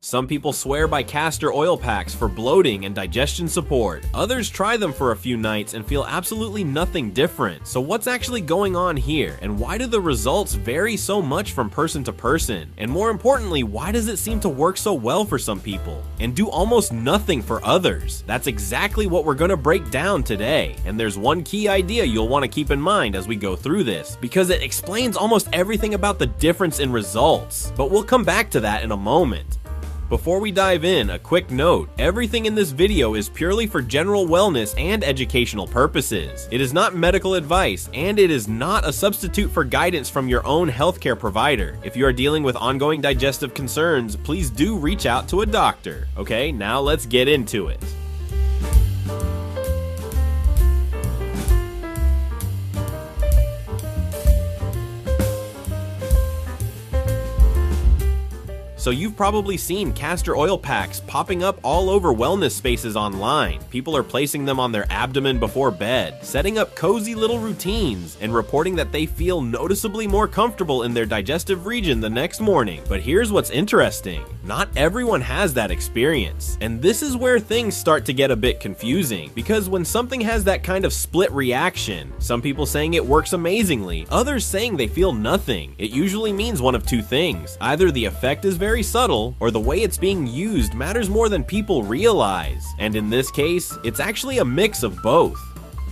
Some people swear by castor oil packs for bloating and digestion support. Others try them for a few nights and feel absolutely nothing different. So what's actually going on here, and why do the results vary so much from person to person? And more importantly, why does it seem to work so well for some people and do almost nothing for others? That's exactly what we're gonna break down today. And there's one key idea you'll want to keep in mind as we go through this, because it explains almost everything about the difference in results. But we'll come back to that in a moment. Before we dive in, a quick note: everything in this video is purely for general wellness and educational purposes. It is not medical advice, and it is not a substitute for guidance from your own healthcare provider. If you are dealing with ongoing digestive concerns, please do reach out to a doctor. Okay, now let's get into it. So you've probably seen castor oil packs popping up all over wellness spaces online. People are placing them on their abdomen before bed, setting up cozy little routines, and reporting that they feel noticeably more comfortable in their digestive region the next morning. But here's what's interesting: not everyone has that experience. And this is where things start to get a bit confusing, because when something has that kind of split reaction, some people saying it works amazingly, others saying they feel nothing, it usually means one of two things. Either the effect is very subtle, or the way it's being used matters more than people realize. And in this case, it's actually a mix of both.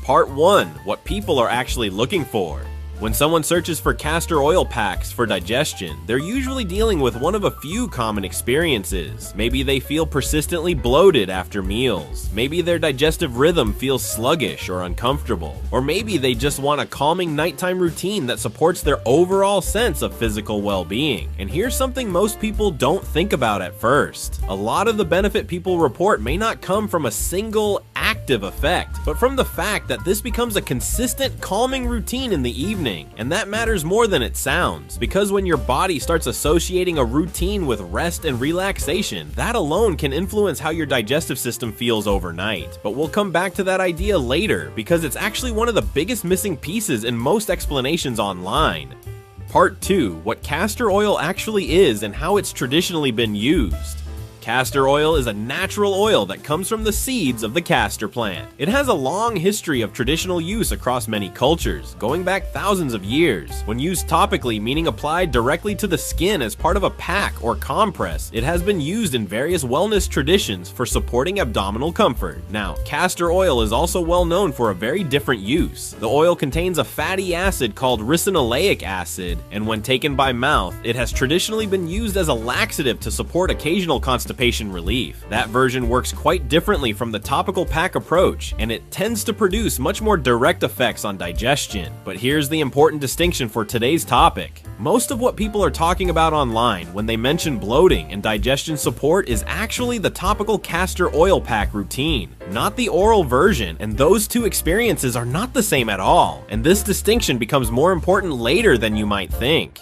Part 1: what people are actually looking for. When someone searches for castor oil packs for digestion, they're usually dealing with one of a few common experiences. Maybe they feel persistently bloated after meals. Maybe their digestive rhythm feels sluggish or uncomfortable. Or maybe they just want a calming nighttime routine that supports their overall sense of physical well-being. And here's something most people don't think about at first: a lot of the benefit people report may not come from a single active effect, but from the fact that this becomes a consistent calming routine in the evening. And that matters more than it sounds, because when your body starts associating a routine with rest and relaxation, that alone can influence how your digestive system feels overnight. But we'll come back to that idea later, because it's actually one of the biggest missing pieces in most explanations online. Part 2: what castor oil actually is and how it's traditionally been used. Castor oil is a natural oil that comes from the seeds of the castor plant. It has a long history of traditional use across many cultures, going back thousands of years. When used topically, meaning applied directly to the skin as part of a pack or compress, it has been used in various wellness traditions for supporting abdominal comfort. Now, castor oil is also well known for a very different use. The oil contains a fatty acid called ricinoleic acid, and when taken by mouth, it has traditionally been used as a laxative to support occasional constipation relief. That version works quite differently from the topical pack approach, and it tends to produce much more direct effects on digestion. But here's the important distinction for today's topic. Most of what people are talking about online when they mention bloating and digestion support is actually the topical castor oil pack routine, not the oral version, and those two experiences are not the same at all. And this distinction becomes more important later than you might think.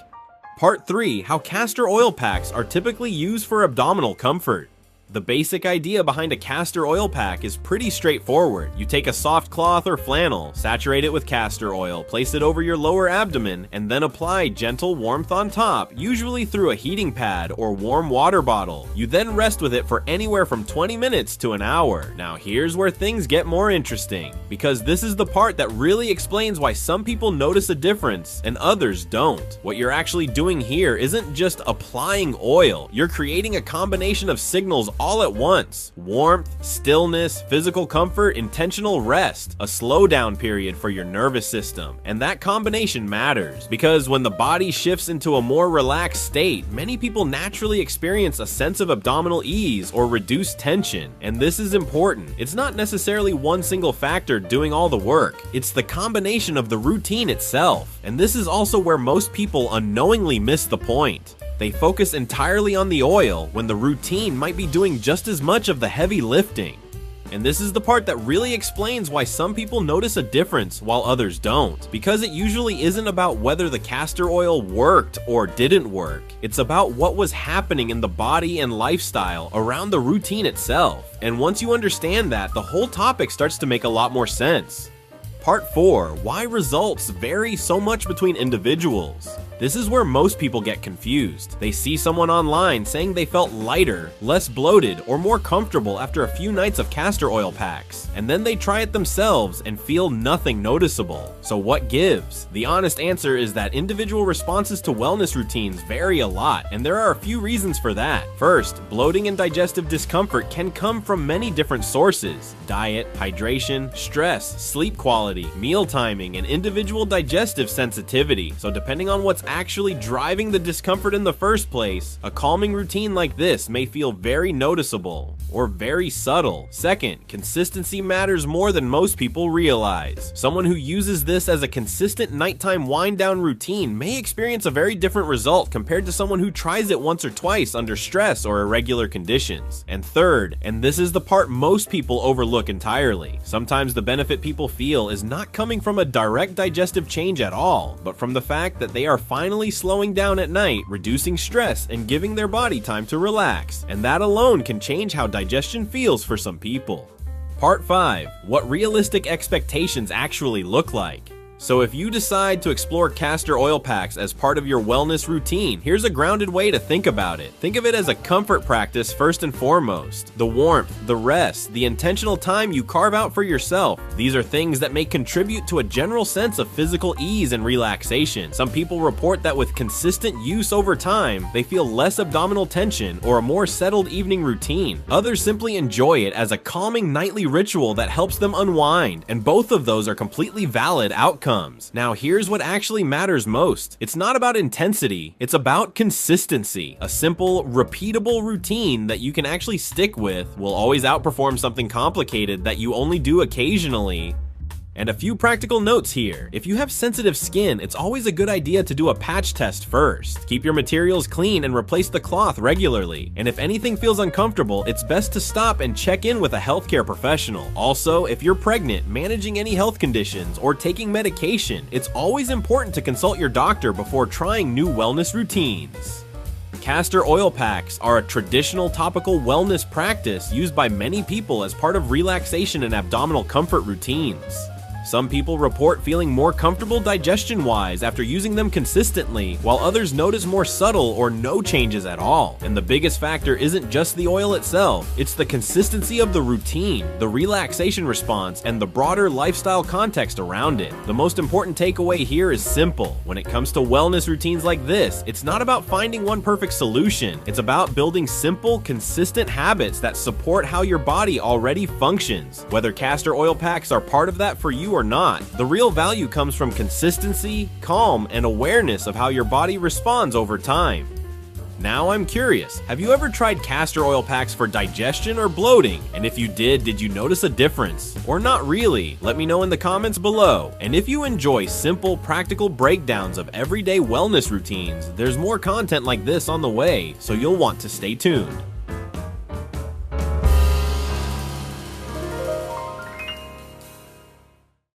Part 3: how castor oil packs are typically used for abdominal comfort. The basic idea behind a castor oil pack is pretty straightforward. You take a soft cloth or flannel, saturate it with castor oil, place it over your lower abdomen, and then apply gentle warmth on top, usually through a heating pad or warm water bottle. You then rest with it for anywhere from 20 minutes to an hour. Now here's where things get more interesting, because this is the part that really explains why some people notice a difference and others don't. What you're actually doing here isn't just applying oil, you're creating a combination of signals all at once: warmth, stillness, physical comfort, intentional rest, a slowdown period for your nervous system. And that combination matters, because when the body shifts into a more relaxed state, many people naturally experience a sense of abdominal ease or reduced tension. And this is important. It's not necessarily one single factor doing all the work, it's the combination of the routine itself. And this is also where most people unknowingly miss the point. They focus entirely on the oil when the routine might be doing just as much of the heavy lifting. And this is the part that really explains why some people notice a difference while others don't. Because it usually isn't about whether the castor oil worked or didn't work. It's about what was happening in the body and lifestyle around the routine itself. And once you understand that, the whole topic starts to make a lot more sense. Part 4. Why results vary so much between individuals. This is where most people get confused. They see someone online saying they felt lighter, less bloated, or more comfortable after a few nights of castor oil packs, and then they try it themselves and feel nothing noticeable. So what gives? The honest answer is that individual responses to wellness routines vary a lot, and there are a few reasons for that. First, bloating and digestive discomfort can come from many different sources: diet, hydration, stress, sleep quality, meal timing, and individual digestive sensitivity. So depending on what's actually driving the discomfort in the first place, a calming routine like this may feel very noticeable or very subtle. Second, consistency matters more than most people realize. Someone who uses this as a consistent nighttime wind-down routine may experience a very different result compared to someone who tries it once or twice under stress or irregular conditions. And third, and this is the part most people overlook entirely, sometimes the benefit people feel is not coming from a direct digestive change at all, but from the fact that they are finally slowing down at night, reducing stress, and giving their body time to relax. And that alone can change how digestion feels for some people. Part 5. What realistic expectations actually look like. So if you decide to explore castor oil packs as part of your wellness routine, here's a grounded way to think about it. Think of it as a comfort practice first and foremost. The warmth, the rest, the intentional time you carve out for yourself. These are things that may contribute to a general sense of physical ease and relaxation. Some people report that with consistent use over time, they feel less abdominal tension or a more settled evening routine. Others simply enjoy it as a calming nightly ritual that helps them unwind, and both of those are completely valid outcomes. Now here's what actually matters most. It's not about intensity, it's about consistency. A simple, repeatable routine that you can actually stick with will always outperform something complicated that you only do occasionally. And a few practical notes here. If you have sensitive skin, it's always a good idea to do a patch test first. Keep your materials clean and replace the cloth regularly. And if anything feels uncomfortable, it's best to stop and check in with a healthcare professional. Also, if you're pregnant, managing any health conditions, or taking medication, it's always important to consult your doctor before trying new wellness routines. Castor oil packs are a traditional topical wellness practice used by many people as part of relaxation and abdominal comfort routines. Some people report feeling more comfortable digestion-wise after using them consistently, while others notice more subtle or no changes at all. And the biggest factor isn't just the oil itself, it's the consistency of the routine, the relaxation response, and the broader lifestyle context around it. The most important takeaway here is simple. When it comes to wellness routines like this, it's not about finding one perfect solution. It's about building simple, consistent habits that support how your body already functions. Whether castor oil packs are part of that for you or not, the real value comes from consistency, calm, and awareness of how your body responds over time. Now I'm curious, have you ever tried castor oil packs for digestion or bloating? And if you did you notice a difference? Or not really? Let me know in the comments below. And if you enjoy simple, practical breakdowns of everyday wellness routines, there's more content like this on the way, so you'll want to stay tuned.